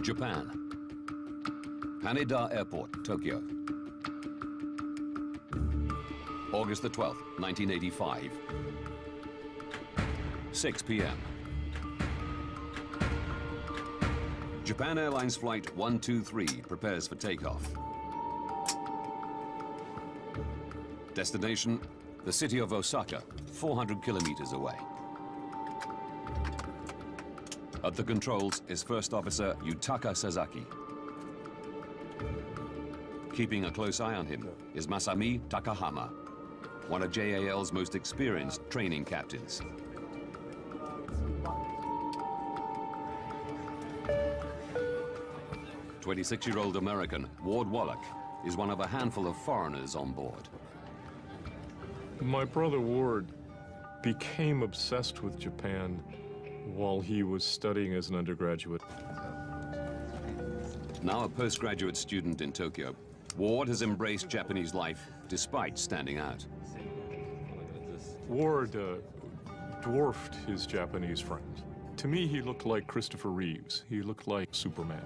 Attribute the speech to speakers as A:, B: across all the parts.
A: Japan. Haneda Airport, Tokyo. August the 12th, 1985. 6 p.m. Japan Airlines Flight 123 prepares for takeoff. Destination, the city of Osaka, 400 kilometers away. At the controls is First Officer Yutaka Sasaki. Keeping a close eye on him is Masami Takahama, one of JAL's most experienced training captains. A 26-year-old American, Ward Wallach, is one of a handful of foreigners on board.
B: My brother Ward became obsessed with Japan while he was studying as an undergraduate.
A: Now a postgraduate student in Tokyo, Ward has embraced Japanese life despite standing out.
B: Ward dwarfed his Japanese friend. To me, he looked like Christopher Reeves. He looked like Superman.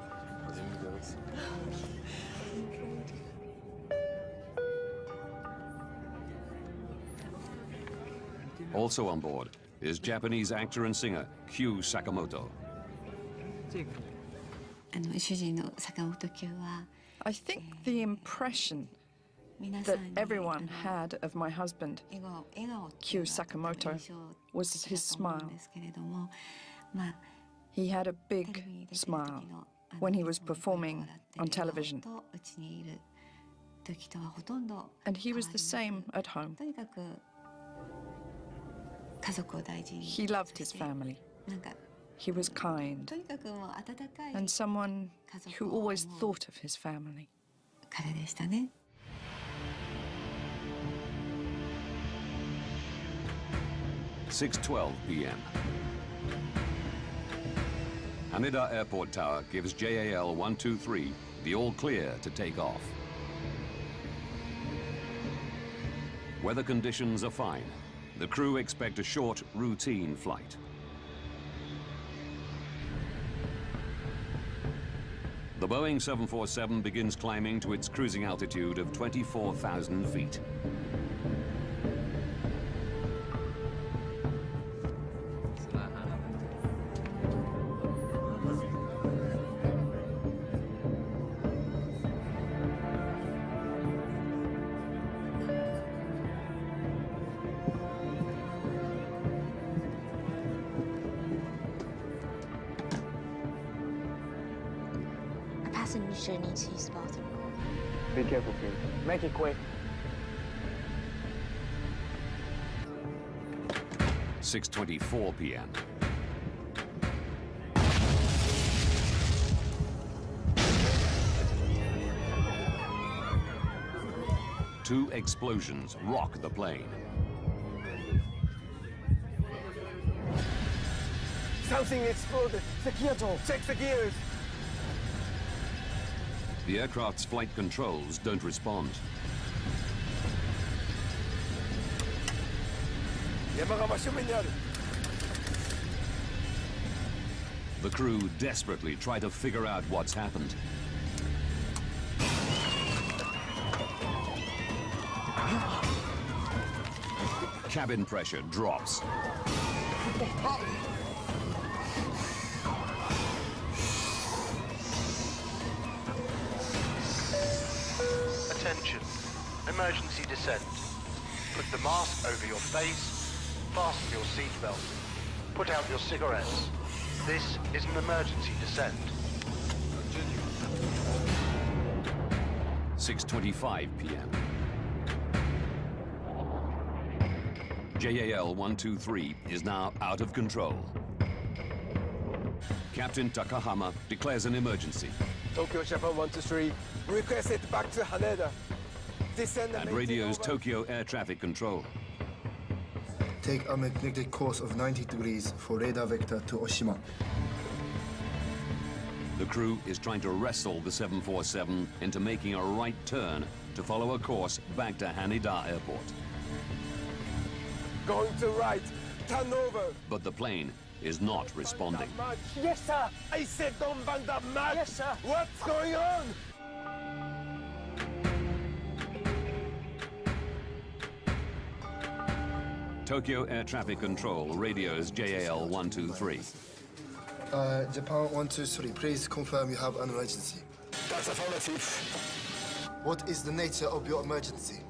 A: Also on board is Japanese actor and singer Kyu Sakamoto.
C: I think the impression that everyone had of my husband, Kyu Sakamoto, was his smile. He had a big smile when he was performing on television. And he was the same at home. He loved his family. He was kind and someone who always thought of his family.
A: 6:12 p.m. Haneda Airport Tower gives JAL 123 the all clear to take off. Weather conditions are fine. The crew expect a short, routine flight. The Boeing 747 begins climbing to its cruising altitude of 24,000 feet.
D: Passenger needs to use the bathroom.
E: Be careful, please. Make it quick.
A: 6:24 p.m. Two explosions rock the plane.
E: Something exploded. The gear door. Check the gears.
A: The aircraft's flight controls don't respond. The crew desperately try to figure out what's happened. Cabin pressure drops.
F: Attention, emergency descent. Put the mask over your face, fasten your seatbelt, put out your cigarettes. This is an emergency descent.
A: 6:25 p.m. JAL 123 is now out of control. Captain Takahama declares an emergency.
E: Tokyo Japan 123, request it back to Haneda. Descend
A: And radios Tokyo Air Traffic Control.
G: Take a magnetic course of 90 degrees for radar vector to Oshima.
A: The crew is trying to wrestle the 747 into making a right turn to follow a course back to Haneda Airport.
E: Going to right, turn over.
A: But the plane is not responding.
E: Yes, sir. I said don't bang that much. Yes, sir. What's going on?
A: Tokyo Air Traffic Control radios JAL 123.
G: Japan 123, please confirm you have an emergency.
E: That's affirmative.
G: What is the nature of your emergency?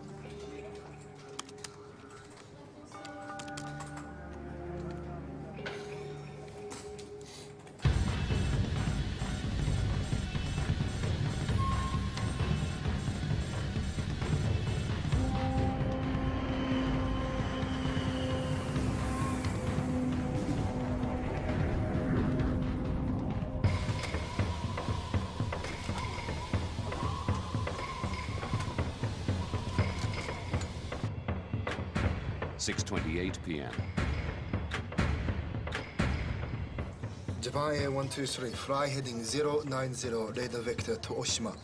A: .6:28 p.m.
G: Japan Air 123, fly heading 090, radar vector to Oshima.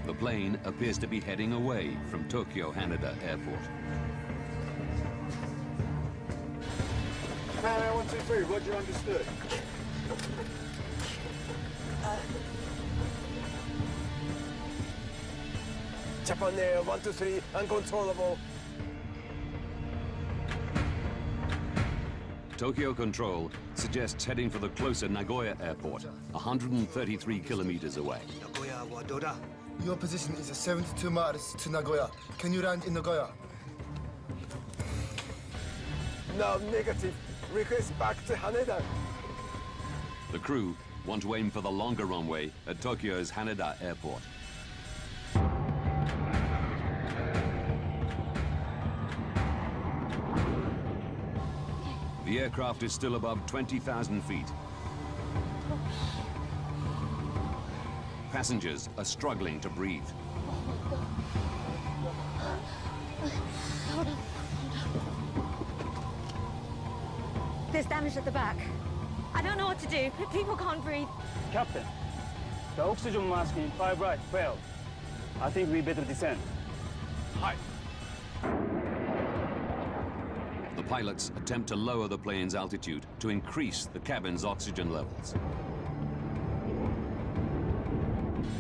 A: The plane appears to be heading away from Tokyo Haneda Airport.
E: Japan Air 123, roger, understood. Japan Air 123, uncontrollable.
A: Tokyo Control suggests heading for the closer Nagoya Airport, 133 kilometers away.
G: Your position is 72 miles to Nagoya. Can you land in Nagoya?
E: No, negative. Request back to Haneda.
A: The crew want to aim for the longer runway at Tokyo's Haneda Airport. The aircraft is still above 20,000 feet. Passengers are struggling to breathe.
H: There's damage at the back. I don't know what to do. People can't breathe.
I: Captain, the oxygen mask in 5 right failed. I think we better descend.
E: Hi.
A: The pilots attempt to lower the plane's altitude to increase the cabin's oxygen levels.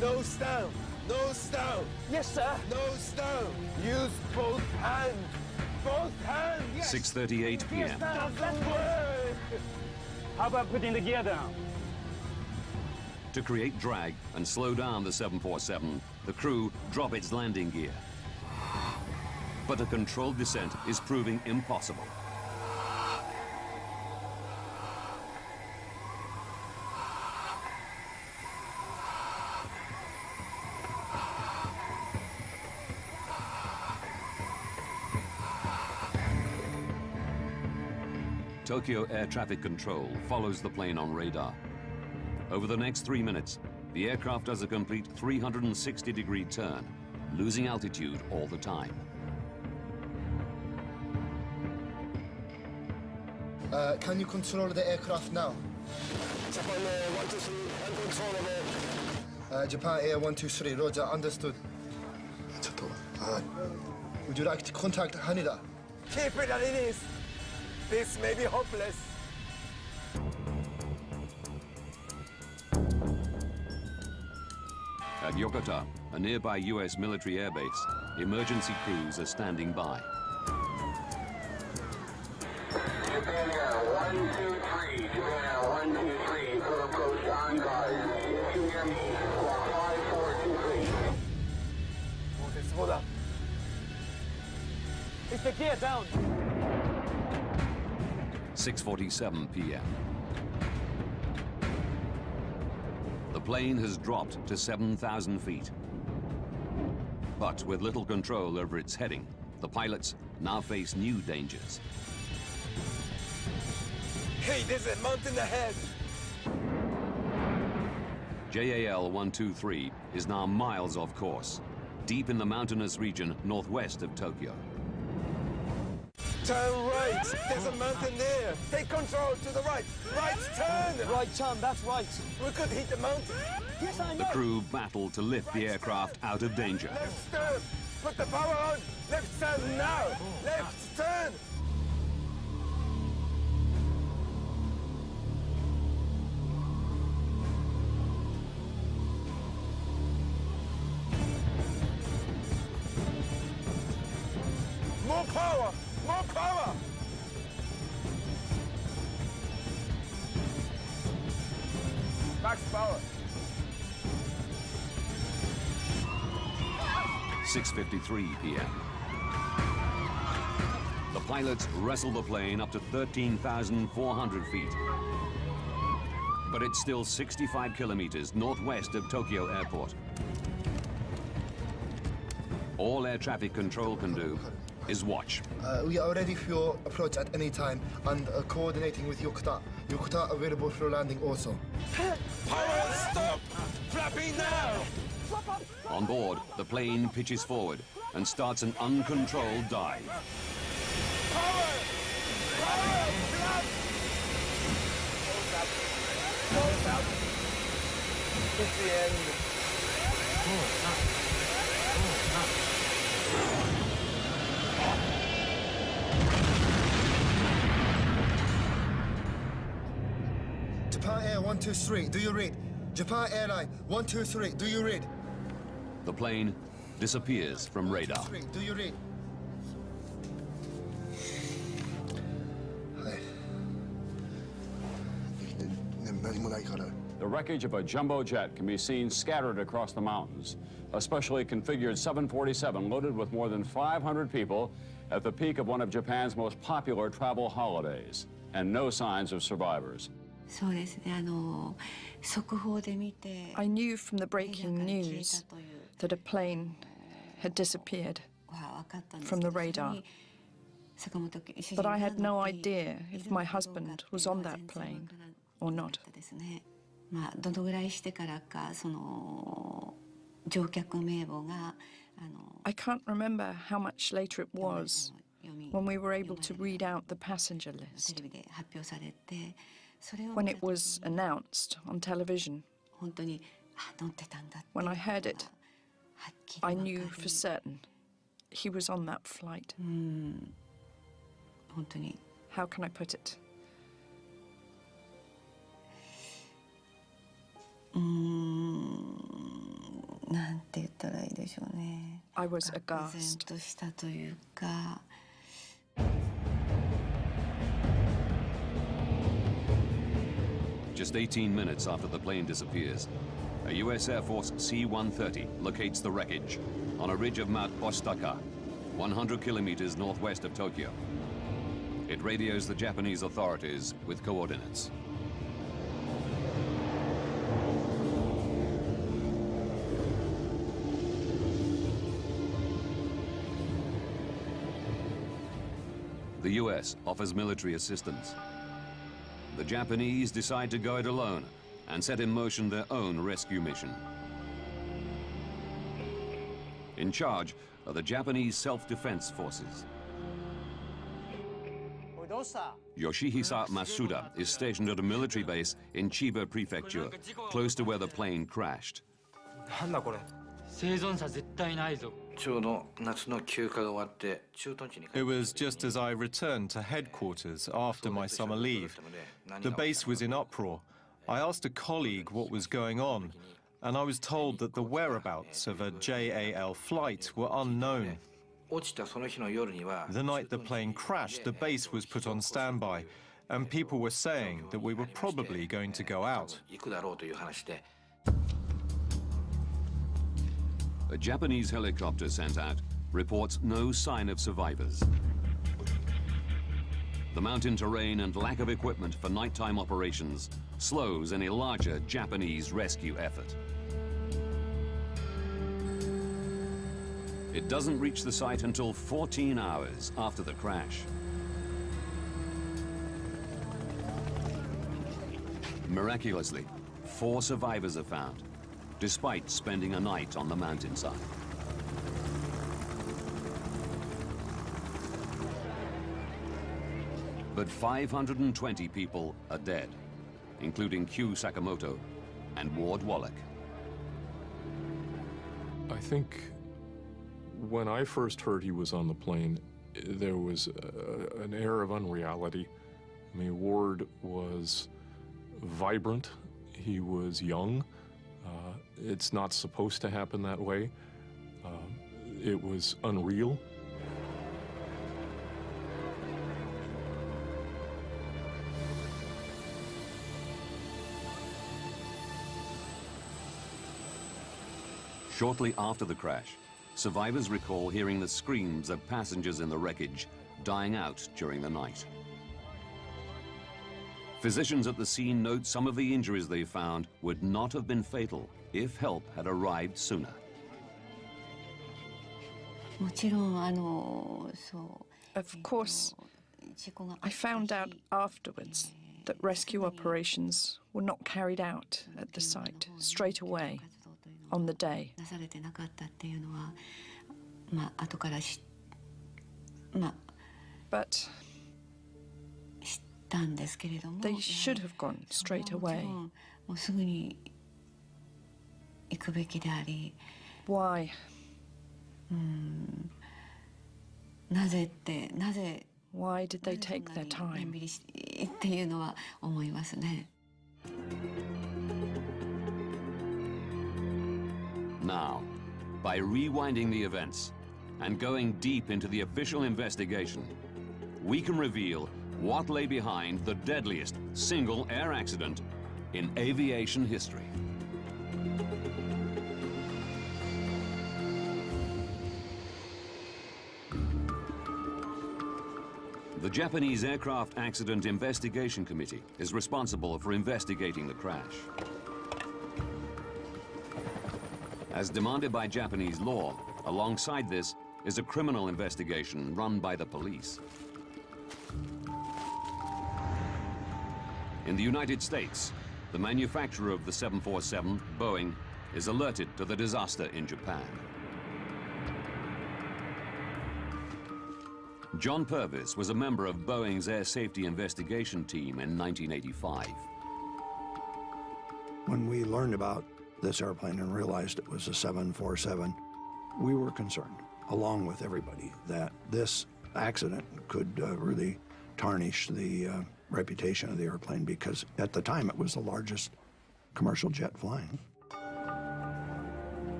E: Nose down. Nose down.
I: Yes, sir.
E: Nose down. Use both hands. Both hands. Yes.
A: 6:38 p.m.
E: Doesn't work.
I: How about putting the gear down?
A: To create drag and slow down the 747, the crew drop its landing gear. But a controlled descent is proving impossible. Tokyo Air Traffic Control follows the plane on radar. Over the next 3 minutes, the aircraft does a complete 360-degree turn, losing altitude all the time.
G: Can you control the aircraft now?
E: Japan Air 123, uncontrollable.
G: Japan Air 123, roger, understood. Would you like to contact Haneda?
E: Keep it as it is. This may be hopeless.
A: At Yokota, a nearby US military airbase, emergency crews are standing by.
J: Japan Air 123, Japan Air 123, full approach on guard. Issue your means, squawk 5423.
E: Hold up.
I: Is the gear down?
A: 6:47 p.m. The plane has dropped to 7,000 feet. But with little control over its heading, the pilots now face new dangers.
E: Hey, there's a mountain ahead.
A: JAL 123 is now miles off course, deep in the mountainous region northwest of Tokyo.
E: Turn right. There's a mountain there. Take control to the right. Right turn.
I: Right turn, that's right.
E: We could hit the mountain.
I: Yes, I know.
A: The crew battle to lift the aircraft out of danger.
E: Left turn. Put the power on. Left turn now. Left turn. Max power.
A: 6:53 p.m. The pilots wrestle the plane up to 13,400 feet. But it's still 65 kilometers northwest of Tokyo Airport. All air traffic control can do is watch.
G: We are ready for your approach at any time and coordinating with Yokota. Yokota available for landing also.
E: Power stop! Flapping now!
A: On board, the plane pitches forward and starts an uncontrolled dive.
E: Power! Power! Flap! Close up! It's the end.
G: Japan Air 123, do you read? Japan Airline 123, do you read?
A: The plane disappears from radar.
G: 123, do you read?
K: The wreckage of a jumbo jet can be seen scattered across the mountains. A specially configured 747 loaded with more than 500 people at the peak of one of Japan's most popular travel holidays, and no signs of survivors.
C: I knew from the breaking news that a plane had disappeared from the radar. But I had no idea if my husband was on that plane or not. I can't remember how much later it was when we were able to read out the passenger list. When it was announced on television, when I heard it, I knew for certain he was on that flight. How can I put it? I was aghast.
A: Just 18 minutes after the plane disappears, a U.S. Air Force C-130 locates the wreckage on a ridge of Mount Osaka, 100 kilometers northwest of Tokyo. It radios the Japanese authorities with coordinates. The U.S. offers military assistance. The Japanese decide to go it alone and set in motion their own rescue mission. In charge are the Japanese self-defense forces. Yoshihisa Masuda is stationed at a military base in Chiba Prefecture, close to where the plane crashed.
L: It was just as I returned to headquarters after my summer leave. The base was in uproar. I asked a colleague what was going on, and I was told that the whereabouts of a JAL flight were unknown. The night the plane crashed, the base was put on standby, and people were saying that we were probably going to go out.
A: A Japanese helicopter sent out reports no sign of survivors. The mountain terrain and lack of equipment for nighttime operations slows any larger Japanese rescue effort. It doesn't reach the site until 14 hours after the crash. Miraculously, 4 survivors are found, despite spending a night on the mountainside. But 520 people are dead, including Q Sakamoto and Ward Wallach.
B: I think when I first heard he was on the plane, there was an air of unreality. I mean, Ward was vibrant, he was young. It's not supposed to happen that way. It was unreal.
A: Shortly after the crash, survivors recall hearing the screams of passengers in the wreckage dying out during the night. Physicians at the scene note some of the injuries they found would not have been fatal if help had arrived sooner.
C: Of course, I found out afterwards that rescue operations were not carried out at the site straight away on the day. But they should have gone straight away. Why? Why did they take their time?
A: Now, by rewinding the events and going deep into the official investigation, we can reveal what lay behind the deadliest single air accident in aviation history. The Japanese Aircraft Accident Investigation Committee is responsible for investigating the crash. As demanded by Japanese law, alongside this is a criminal investigation run by the police. In the United States, the manufacturer of the 747, Boeing, is alerted to the disaster in Japan. John Purvis was a member of Boeing's Air Safety Investigation Team in 1985.
M: When we learned about this airplane and realized it was a 747, we were concerned, along with everybody, that this accident could really tarnish the reputation of the airplane, because at the time it was the largest commercial jet flying.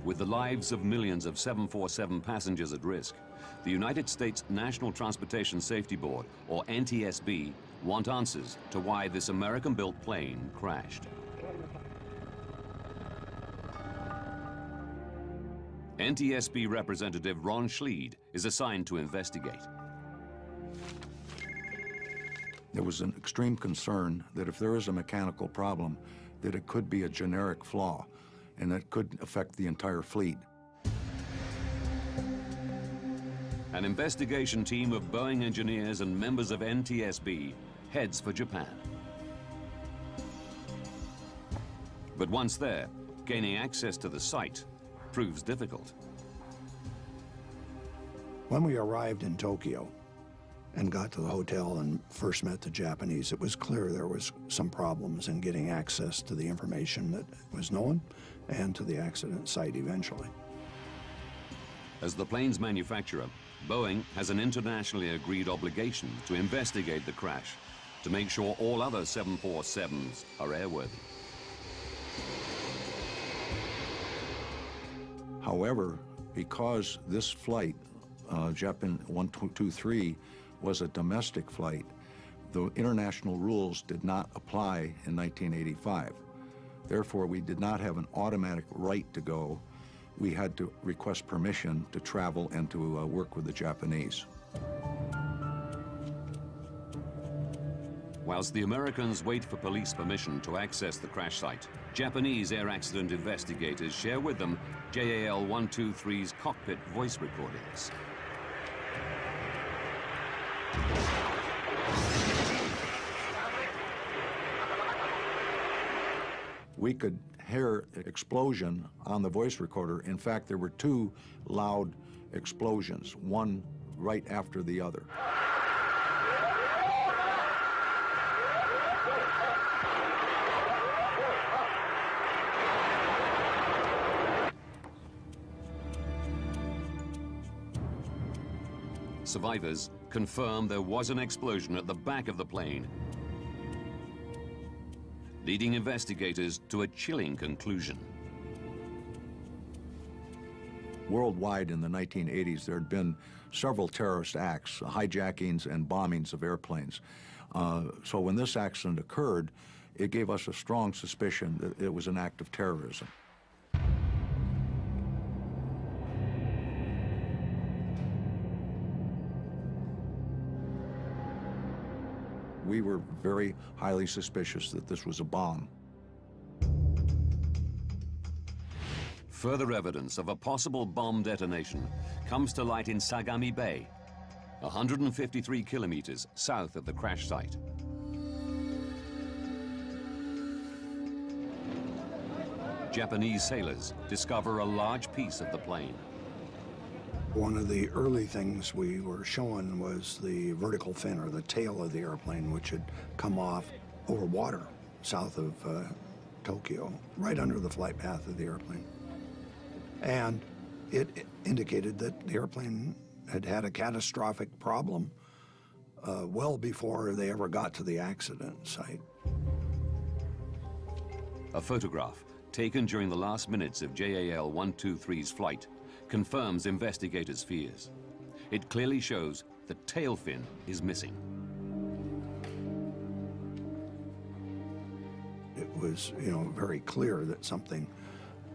A: With the lives of millions of 747 passengers at risk, the United States National Transportation Safety Board, or NTSB, want answers to why this American-built plane crashed. NTSB representative Ron Schleed is assigned to investigate.
N: There was an extreme concern that if there is a mechanical problem, that it could be a generic flaw, and that could affect the entire fleet.
A: An investigation team of Boeing engineers and members of NTSB heads for Japan. But once there, gaining access to the site proves difficult.
M: When we arrived in Tokyo and got to the hotel and first met the Japanese, it was clear there was some problems in getting access to the information that was known and to the accident site eventually.
A: As the plane's manufacturer, Boeing has an internationally agreed obligation to investigate the crash to make sure all other 747s are airworthy.
N: However, because this flight, Japan 123, was a domestic flight, the international rules did not apply in 1985. Therefore, we did not have an automatic right to go. We had to request permission to travel and to work with the Japanese.
A: Whilst the Americans wait for police permission to access the crash site, Japanese air accident investigators share with them JAL 123's cockpit voice recordings.
N: We could hear an explosion on the voice recorder. In fact, there were two loud explosions, one right after the other.
A: Survivors confirm there was an explosion at the back of the plane, leading investigators to a chilling conclusion.
N: Worldwide in the 1980s, there had been several terrorist acts, hijackings and bombings of airplanes. So when this accident occurred, it gave us a strong suspicion that it was an act of terrorism. We were very highly suspicious that this was a bomb.
A: Further evidence of a possible bomb detonation comes to light in Sagami Bay, 153 kilometers south of the crash site. Japanese sailors discover a large piece of the plane.
M: One of the early things we were showing was the vertical fin, or the tail of the airplane, which had come off over water south of Tokyo, right under the flight path of the airplane. And it indicated that the airplane had had a catastrophic problem well before they ever got to the accident site.
A: A photograph taken during the last minutes of JAL 123's flight confirms investigators' fears. It clearly shows the tail fin is missing.
M: It was, very clear that something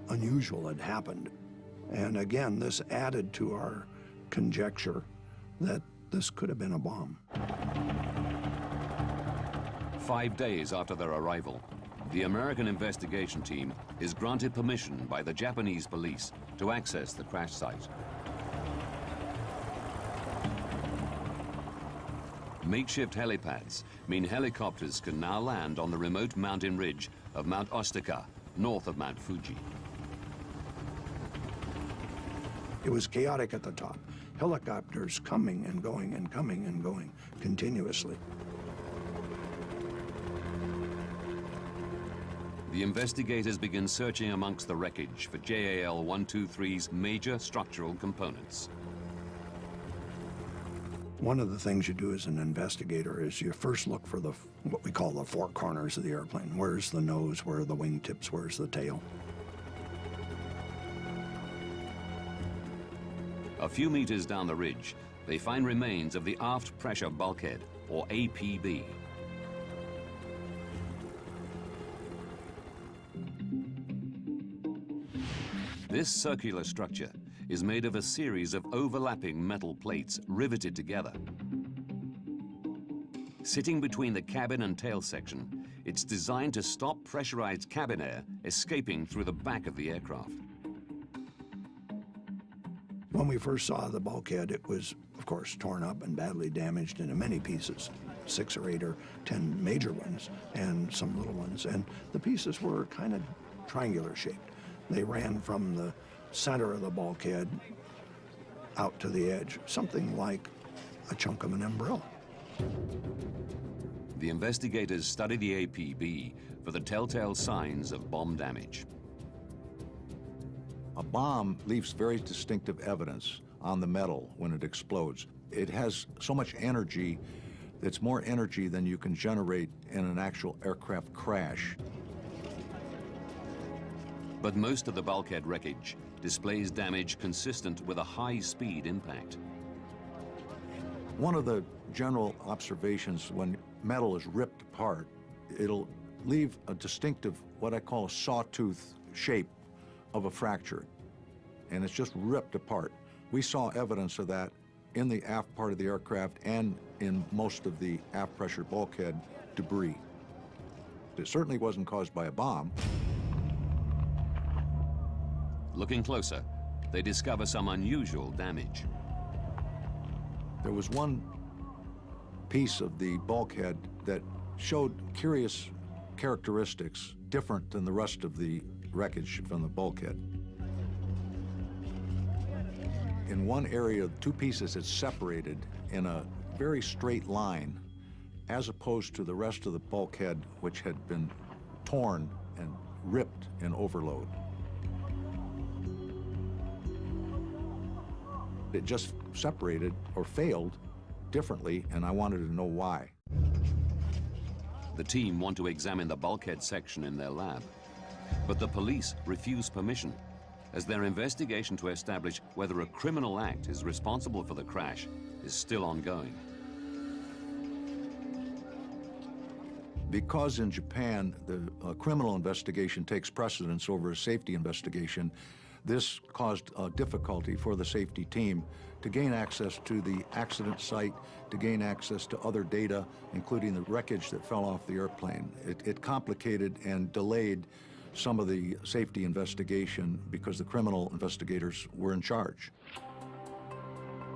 M: unusual had happened. And again, this added to our conjecture that this could have been a bomb.
A: 5 days after their arrival, the American investigation team is granted permission by the Japanese police to access the crash site. Makeshift helipads mean helicopters can now land on the remote mountain ridge of Mount Osaka, north of Mount Fuji.
M: It was chaotic at the top. Helicopters coming and going and coming and going continuously.
A: The investigators begin searching amongst the wreckage for JAL 123's major structural components.
M: One of the things you do as an investigator is you first look for what we call the four corners of the airplane. Where's the nose? Where are the wingtips? Where's the tail?
A: A few meters down the ridge, they find remains of the aft pressure bulkhead, or APB. This circular structure is made of a series of overlapping metal plates riveted together. Sitting between the cabin and tail section, it's designed to stop pressurized cabin air escaping through the back of the aircraft.
M: When we first saw the bulkhead, it was, of course, torn up and badly damaged into many pieces, 6 or 8 or 10 major ones and some little ones. And the pieces were kind of triangular shaped. They ran from the center of the bulkhead out to the edge, something like a chunk of an umbrella.
A: The investigators study the APB for the telltale signs of bomb damage.
N: A bomb leaves very distinctive evidence on the metal when it explodes. It has so much energy, it's more energy than you can generate in an actual aircraft crash.
A: But most of the bulkhead wreckage displays damage consistent with a high-speed impact.
N: One of the general observations when metal is ripped apart, it'll leave a distinctive, what I call a sawtooth shape of a fracture, and it's just ripped apart. We saw evidence of that in the aft part of the aircraft and in most of the aft pressure bulkhead debris. It certainly wasn't caused by a bomb.
A: Looking closer, they discover some unusual damage.
N: There was one piece of the bulkhead that showed curious characteristics different than the rest of the wreckage from the bulkhead. In one area, 2 pieces had separated in a very straight line, as opposed to the rest of the bulkhead, which had been torn and ripped in overload. It just separated or failed differently, and I wanted to know why.
A: The team want to examine the bulkhead section in their lab, but the police refuse permission, as their investigation to establish whether a criminal act is responsible for the crash is still ongoing.
N: Because in Japan, the criminal investigation takes precedence over a safety investigation, This caused difficulty for the safety team to gain access to the accident site, to gain access to other data, including the wreckage that fell off the airplane. It complicated and delayed some of the safety investigation because the criminal investigators were in charge.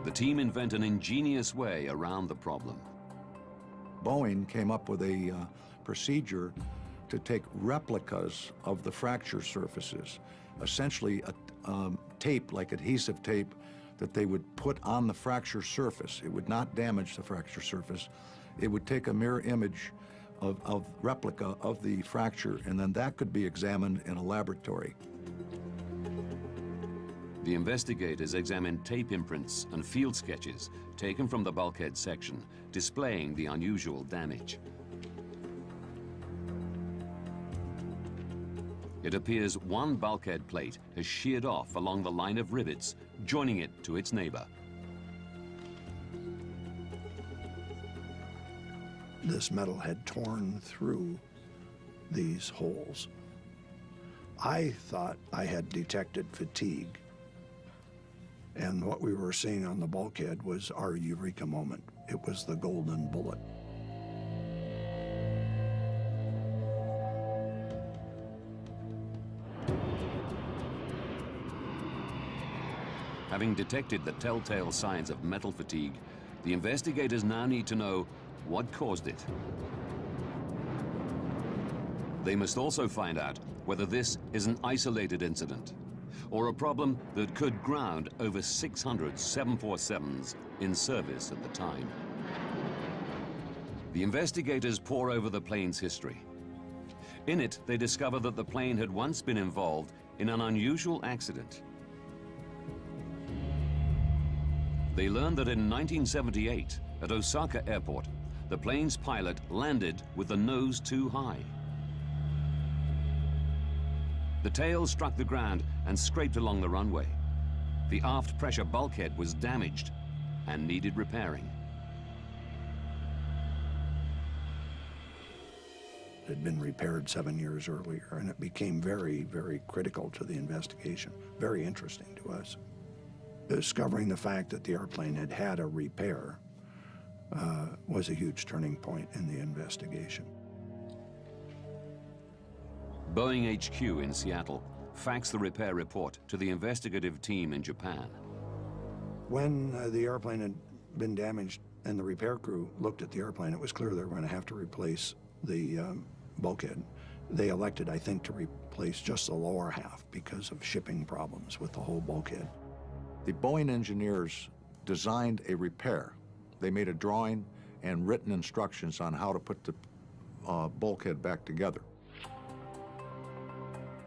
A: The team invent an ingenious way around the problem.
N: Boeing came up with a procedure to take replicas of the fracture surfaces, essentially a tape, like adhesive tape, that they would put on the fracture surface. It would not damage the fracture surface. It would take a mirror image of replica of the fracture, and then that could be examined in a laboratory.
A: The investigators examined tape imprints and field sketches taken from the bulkhead section, displaying the unusual damage. It appears one bulkhead plate has sheared off along the line of rivets, joining it to its neighbor.
M: This metal had torn through these holes. I thought I had detected fatigue, and what we were seeing on the bulkhead was our eureka moment. It was the golden bullet.
A: Having detected the telltale signs of metal fatigue, the investigators now need to know what caused it. They must also find out whether this is an isolated incident or a problem that could ground over 600 747s in service at the time. The investigators pore over the plane's history. In it, they discover that the plane had once been involved in an unusual accident. They learned that in 1978, at Osaka Airport, the plane's pilot landed with the nose too high. The tail struck the ground and scraped along the runway. The aft pressure bulkhead was damaged and needed repairing.
M: It had been repaired 7 years earlier, and it became very, very critical to the investigation, very interesting to us. Discovering the fact that the airplane had had a repair was a huge turning point in the investigation.
A: Boeing HQ in Seattle faxed the repair report to the investigative team in Japan.
M: When the airplane had been damaged and the repair crew looked at the airplane, it was clear they were going to have to replace the bulkhead. They elected, I think, to replace just the lower half because of shipping problems with the whole bulkhead.
N: The Boeing engineers designed a repair. They made a drawing and written instructions on how to put the bulkhead back together.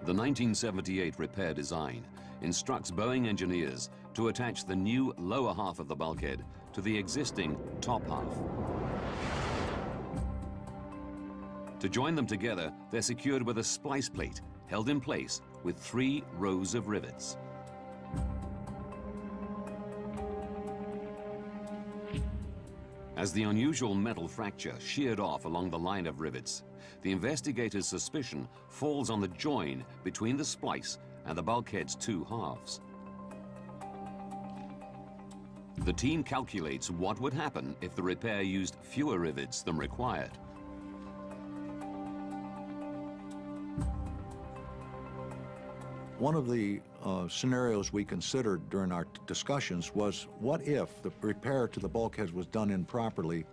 A: The 1978 repair design instructs Boeing engineers to attach the new lower half of the bulkhead to the existing top half. To join them together, they're secured with a splice plate held in place with 3 rows of rivets. As the unusual metal fracture sheared off along the line of rivets, the investigators' suspicion falls on the join between the splice and the bulkhead's 2 halves. The team calculates what would happen if the repair used fewer rivets than required.
N: One of the scenarios we considered during our discussions was, what if the repair to the bulkhead was done improperly?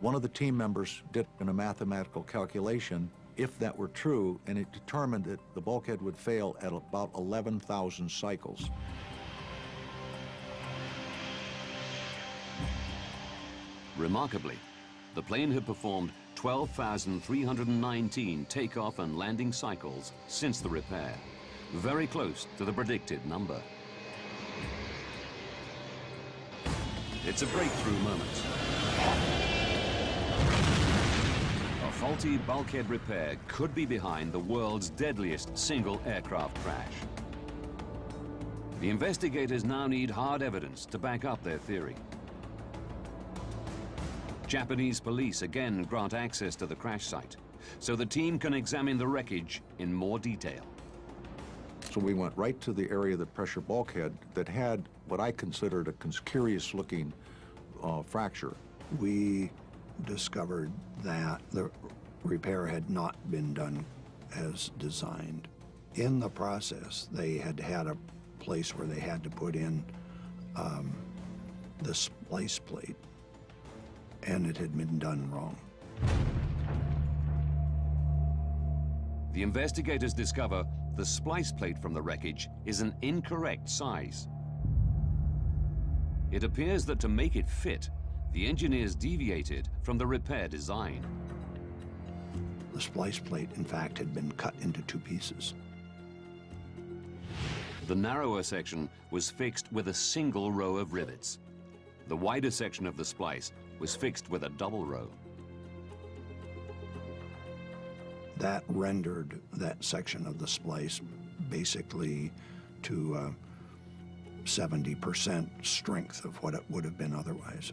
N: One of the team members did a mathematical calculation, if that were true, and it determined that the bulkhead would fail at about 11,000 cycles.
A: Remarkably, the plane had performed 12,319 takeoff and landing cycles since the repair, very close to the predicted number. It's a breakthrough moment. A faulty bulkhead repair could be behind the world's deadliest single aircraft crash. The investigators now need hard evidence to back up their theory. Japanese police again grant access to the crash site, so the team can examine the wreckage in more detail.
N: So we went right to the area of the pressure bulkhead that had what I considered a curious-looking fracture.
M: We discovered that the repair had not been done as designed. In the process, they had had a place where they had to put in the splice plate, and it had been done wrong.
A: The investigators discover the splice plate from the wreckage is an incorrect size. It appears that to make it fit, the engineers deviated from the repair design.
M: The splice plate, in fact, had been cut into two pieces.
A: The narrower section was fixed with a single row of rivets. The wider section of the splice was fixed with a double row.
M: That rendered that section of the splice basically to 70% strength of what it would have been otherwise.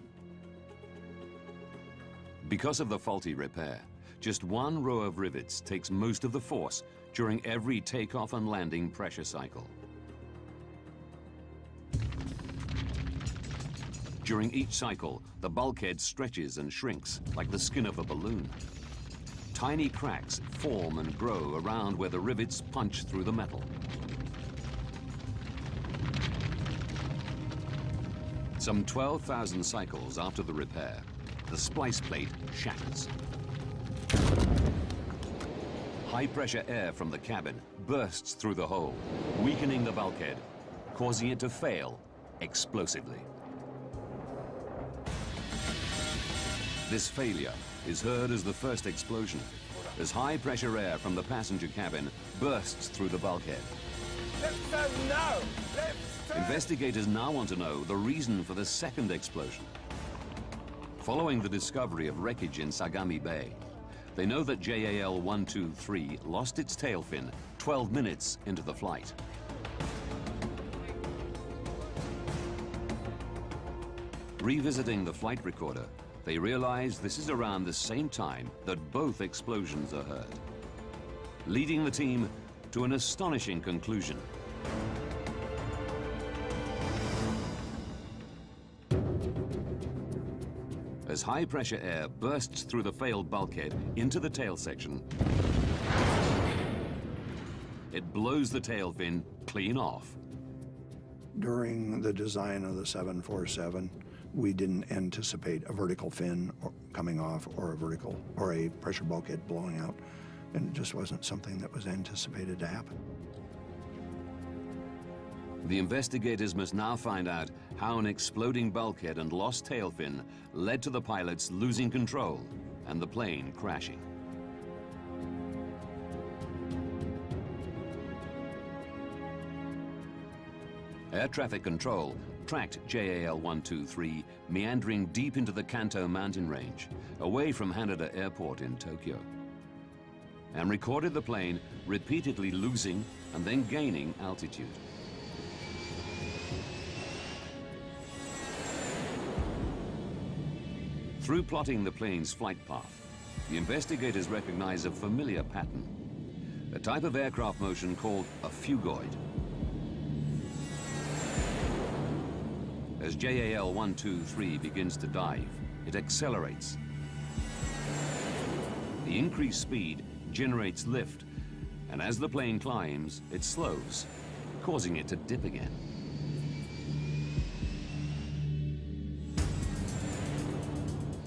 A: Because of the faulty repair, just one row of rivets takes most of the force during every takeoff and landing pressure cycle. During each cycle, the bulkhead stretches and shrinks like the skin of a balloon. Tiny cracks form and grow around where the rivets punch through the metal. Some 12,000 cycles after the repair, the splice plate shatters. High-pressure air from the cabin bursts through the hole, weakening the bulkhead, causing it to fail explosively. This failure is heard as the first explosion, as high-pressure air from the passenger cabin bursts through the bulkhead.
E: Left turn now! Left turn!
A: Investigators now want to know the reason for the second explosion. Following the discovery of wreckage in Sagami Bay, they know that JAL 123 lost its tail fin 12 minutes into the flight. Revisiting the flight recorder, they realize this is around the same time that both explosions are heard, leading the team to an astonishing conclusion. As high-pressure air bursts through the failed bulkhead into the tail section, it blows the tail fin clean off.
M: During the design of the 747, we didn't anticipate a vertical fin coming off or a pressure bulkhead blowing out, and it just wasn't something that was anticipated to happen.
A: The investigators must now find out how an exploding bulkhead and lost tail fin led to the pilots losing control and the plane crashing. Air traffic control tracked JAL 123 meandering deep into the Kanto mountain range, away from Haneda Airport in Tokyo, and recorded the plane repeatedly losing and then gaining altitude. Through plotting the plane's flight path, the investigators recognize a familiar pattern, a type of aircraft motion called a phugoid. As JAL 123 begins to dive, it accelerates. The increased speed generates lift, and as the plane climbs, it slows, causing it to dip again.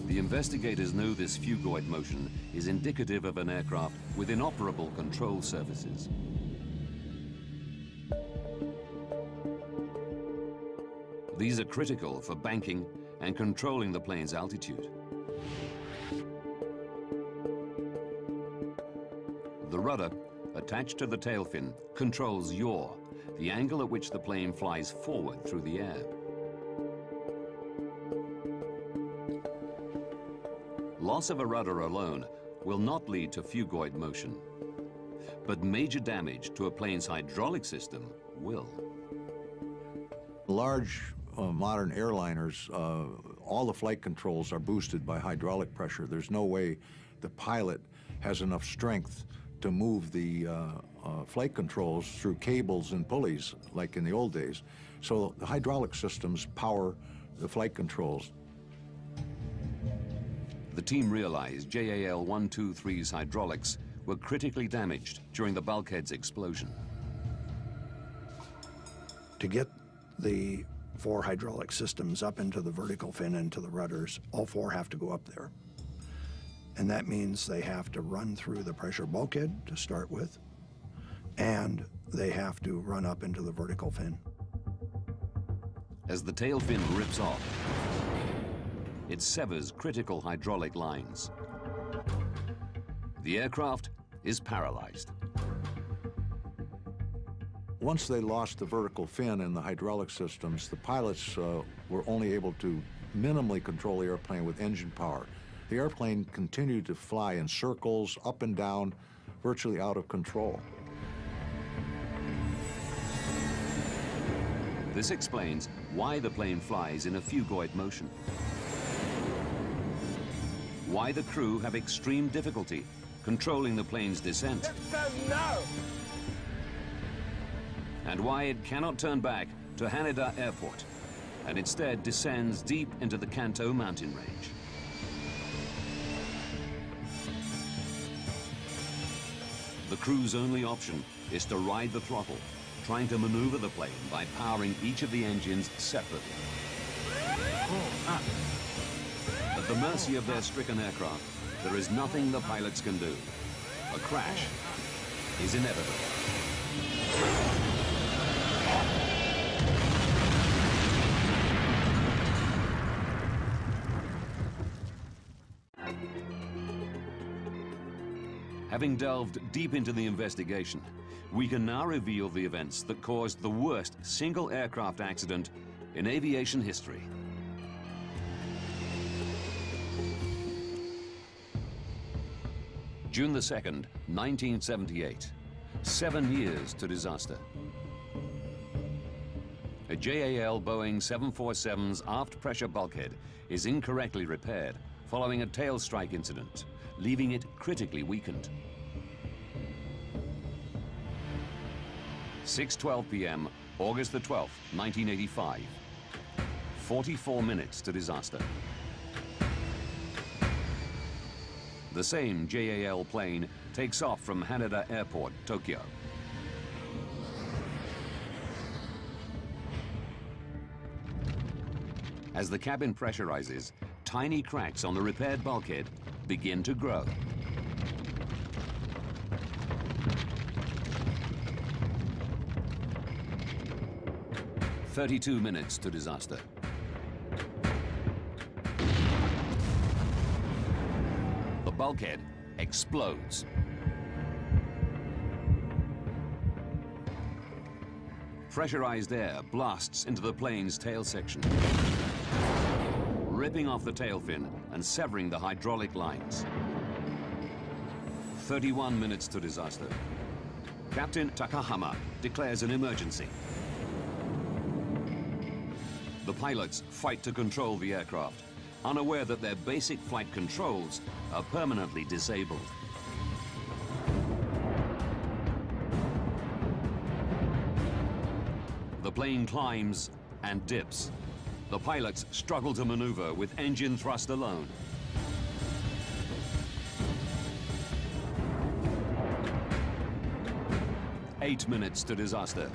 A: The investigators know this phugoid motion is indicative of an aircraft with inoperable control surfaces. These are critical for banking and controlling the plane's altitude. The rudder, attached to the tail fin, controls yaw, the angle at which the plane flies forward through the air. Loss of a rudder alone will not lead to phugoid motion, but major damage to a plane's hydraulic system will.
N: Large modern airliners, all the flight controls are boosted by hydraulic pressure. There's no way the pilot has enough strength to move the flight controls through cables and pulleys like in the old days. So the hydraulic systems power the flight controls.
A: The team realized JAL 123's hydraulics were critically damaged during the bulkhead's explosion.
M: To get the 4 hydraulic systems up into the vertical fin and to the rudders, all 4 have to go up there. And that means they have to run through the pressure bulkhead to start with, and they have to run up into the vertical fin.
A: As the tail fin rips off, it severs critical hydraulic lines. The aircraft is paralyzed.
N: Once they lost the vertical fin and the hydraulic systems, the pilots were only able to minimally control the airplane with engine power. The airplane continued to fly in circles, up and down, virtually out of control.
A: This explains why the plane flies in a phugoid motion. Why the crew have extreme difficulty controlling the plane's descent. And why it cannot turn back to Haneda Airport and instead descends deep into the Kanto mountain range. The crew's only option is to ride the throttle, trying to maneuver the plane by powering each of the engines separately. At the mercy of their stricken aircraft, there is nothing the pilots can do. A crash is inevitable. Having delved deep into the investigation, we can now reveal the events that caused the worst single aircraft accident in aviation history. June the 2nd, 1978. 7 years to disaster. A JAL Boeing 747's aft pressure bulkhead is incorrectly repaired following a tail strike incident, leaving it critically weakened. 6:12 p.m., August the 12th, 1985. 44 minutes to disaster. The same JAL plane takes off from Haneda Airport, Tokyo. As the cabin pressurizes, tiny cracks on the repaired bulkhead begin to grow. "32 minutes to disaster. The bulkhead explodes. Pressurized air blasts into the plane's tail section, ripping off the tail fin and severing the hydraulic lines. 31 minutes to disaster. Captain Takahama declares an emergency. The pilots fight to control the aircraft, unaware that their basic flight controls are permanently disabled. The plane climbs and dips. The pilots struggle to maneuver with engine thrust alone. Eight minutes to disaster.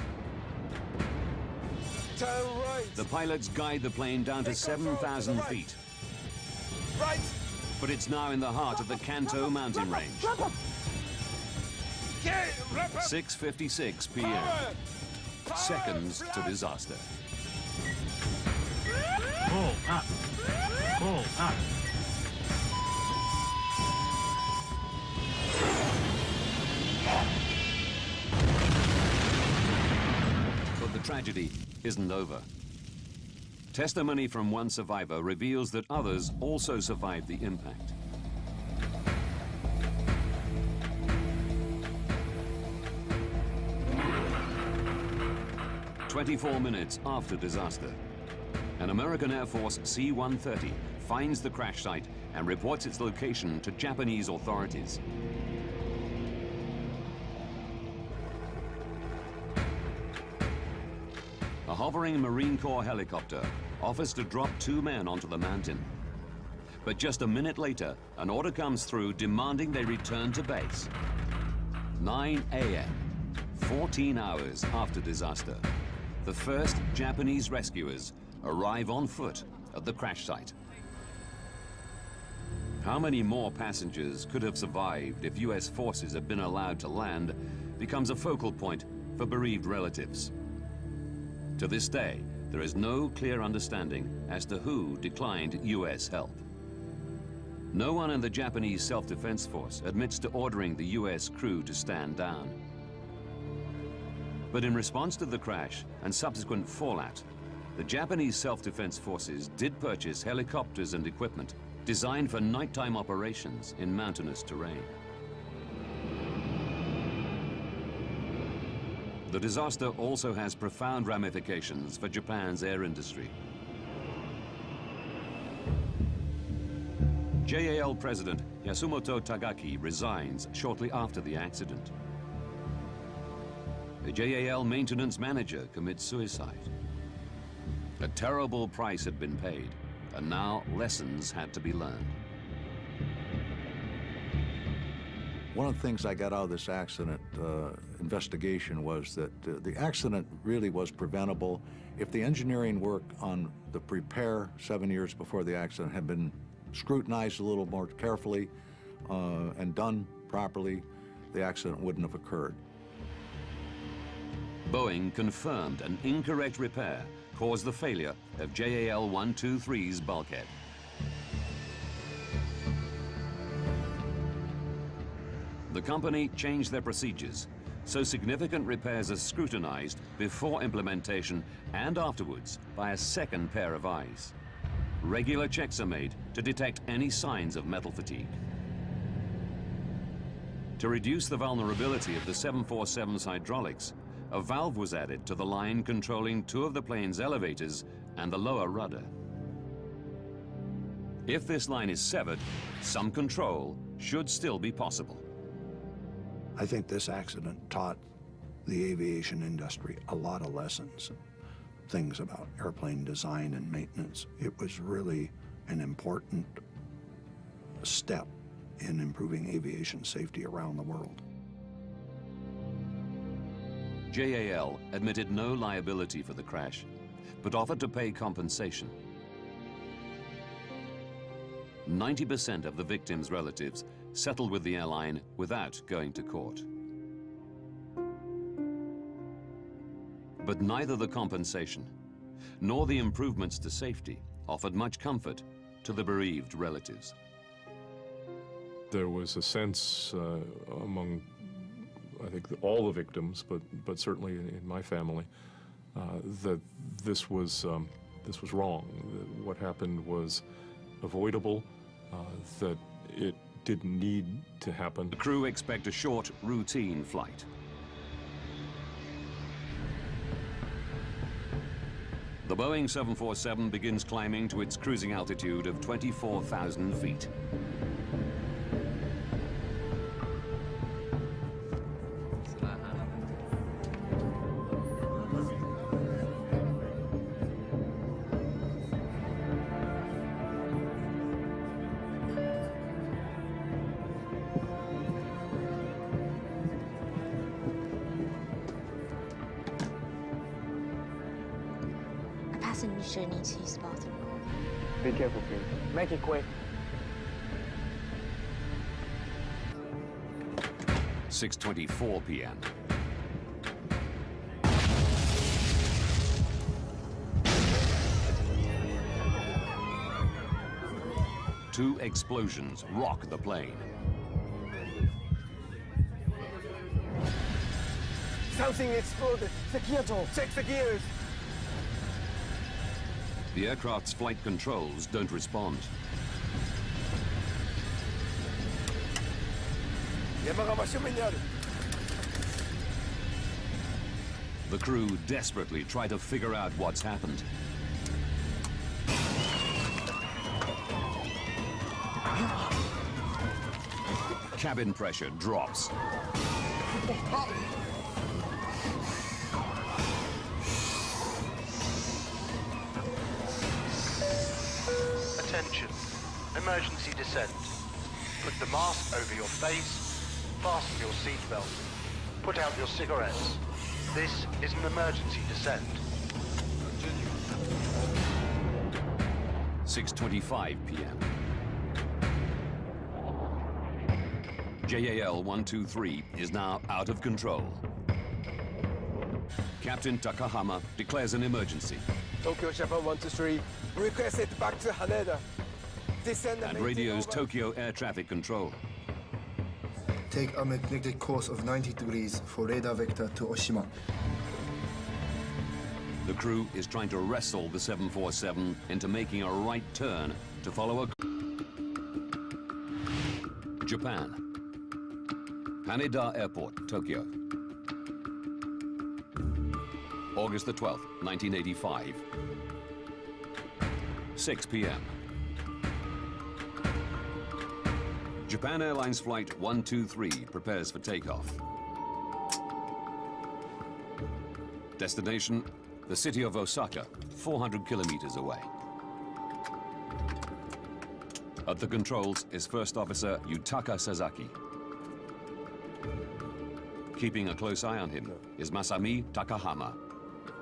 E: Turn right.
A: The pilots guide the plane down to 7,000 feet.
E: Right.
A: But it's now in the heart of the Kanto mountain range. 6:56 p.m. Seconds to disaster.
I: Pull up. Pull up.
A: But the tragedy isn't over. Testimony from one survivor reveals that others also survived the impact. "24 minutes after disaster, an American Air Force C-130 finds the crash site and reports its location to Japanese authorities. hovering Marine Corps helicopter offers to drop 2 men onto the mountain. But just a minute later, an order comes through demanding they return to base. 9 a.m., 14 hours after disaster, the first Japanese rescuers arrive on foot at the crash site. How many more passengers could have survived if U.S. forces had been allowed to land becomes a focal point for bereaved relatives. To this day, there is no clear understanding as to who declined U.S. help. No one in the Japanese Self-Defense Force admits to ordering the U.S. crew to stand down. But in response to the crash and subsequent fallout, the Japanese Self-Defense Forces did purchase helicopters and equipment designed for nighttime operations in mountainous terrain. The disaster also has profound ramifications for Japan's air industry. JAL President Yasumoto Tagaki resigns shortly after the accident. The JAL maintenance manager commits suicide. A terrible price had been paid, and now lessons had to be learned.
N: One of the things I got out of this accident investigation was that the accident really was preventable. If the engineering work on the repair 7 years before the accident had been scrutinized a little more carefully and done properly, the accident wouldn't have occurred.
A: Boeing confirmed an incorrect repair caused the failure of JAL 123's bulkhead. The company changed their procedures, so significant repairs are scrutinized before implementation and afterwards by a second pair of eyes. Regular checks are made to detect any signs of metal fatigue. To reduce the vulnerability of the 747's hydraulics, a valve was added to the line controlling 2 of the plane's elevators and the lower rudder. If this line is severed, some control should still be possible.
M: I think this accident taught the aviation industry a lot of lessons, things about airplane design and maintenance. It was really an important step in improving aviation safety around the world.
A: JAL admitted no liability for the crash, but offered to pay compensation. 90% of the victims' relatives settled with the airline without going to court. But neither the compensation nor the improvements to safety offered much comfort to the bereaved relatives.
B: There was a sense among, I think, all the victims, but certainly in my family, that this was wrong. That what happened was avoidable. That it didn't need to happen.
A: The crew expect a short, routine flight. The Boeing 747 begins climbing to its cruising altitude of 24,000 feet.
D: Passenger needs to use the bathroom.
E: Be careful, please. Make it quick.
A: 6:24 p.m. Two explosions rock the plane.
E: Something exploded. Check the gears.
A: The aircraft's flight controls don't respond. The crew desperately try to figure out what's happened. Cabin pressure drops.
F: Attention, emergency descent. Put the mask over your face, fasten your seatbelt, put out your cigarettes. This is an emergency descent.
A: 6:25 p.m. JAL 123 is now out of control. Captain Takahama declares an emergency.
E: Tokyo Japan 123, request it back to Haneda. Descend
A: And radios Tokyo Air Traffic Control.
G: Take a magnetic course of 90 degrees for radar vector to Oshima.
A: The crew is trying to wrestle the 747 into making a right turn to follow a... Japan. Haneda Airport, Tokyo. August the 12th, 1985. 6 p.m. Japan Airlines Flight 123 prepares for takeoff. Destination, the city of Osaka, 400 kilometers away. At the controls is First Officer Yutaka Sasaki. Keeping a close eye on him is Masami Takahama,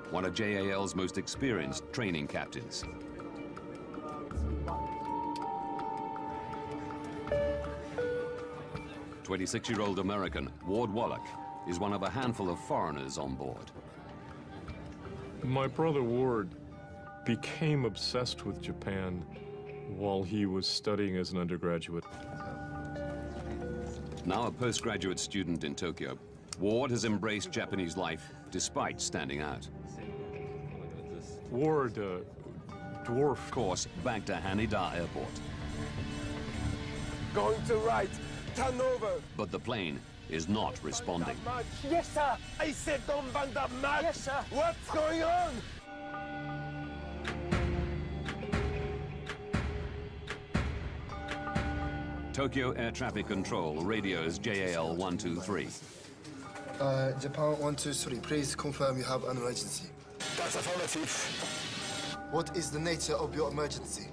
A: one of JAL's most experienced training captains. A 26-year-old American, Ward Wallach, is one of a handful of foreigners on board.
B: My brother Ward became obsessed with Japan while he was studying as an undergraduate.
A: Now a postgraduate student in Tokyo, Ward has embraced Japanese life despite standing out.
B: Ward, dwarf
A: course back to Haneda Airport.
E: Going to right, turn over.
A: But the plane is not responding.
E: Yes, sir. I said don't bang that match. Yes, sir. What's going on?
A: Tokyo Air Traffic Control radios JAL 123.
G: Japan 123, please confirm you have an emergency.
E: That's affirmative.
G: What is the nature of your emergency?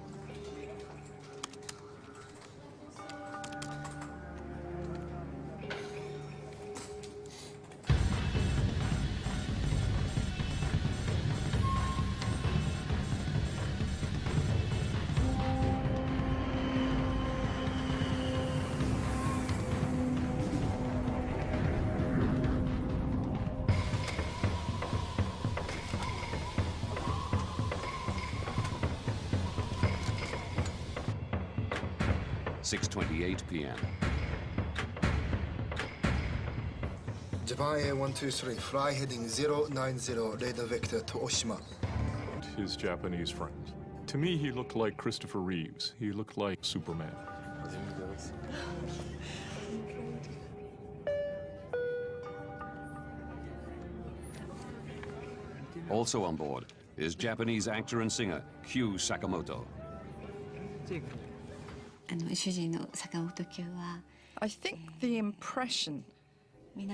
A: .28 p.m.
G: Japan Air 123, fly heading 090, radar vector to Oshima.
B: His Japanese friend. To me, he looked like Christopher Reeves. He looked like Superman.
A: Also on board is Japanese actor and singer Kyu Sakamoto.
C: I think the impression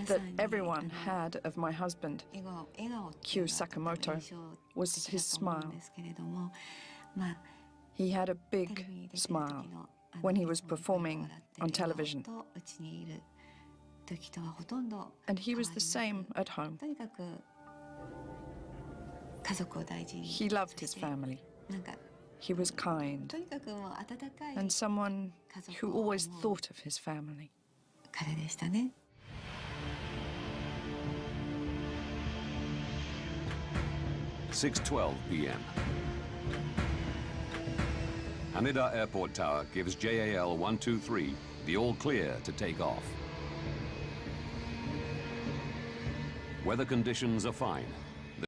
C: that everyone had of my husband, Kyu Sakamoto, was his smile. He had a big smile when he was performing on television. And he was the same at home. He loved his family. He was kind and someone who always thought of his family.
A: 6:12 p.m. Haneda Airport Tower gives JAL 123 the all clear to take off. Weather conditions are fine.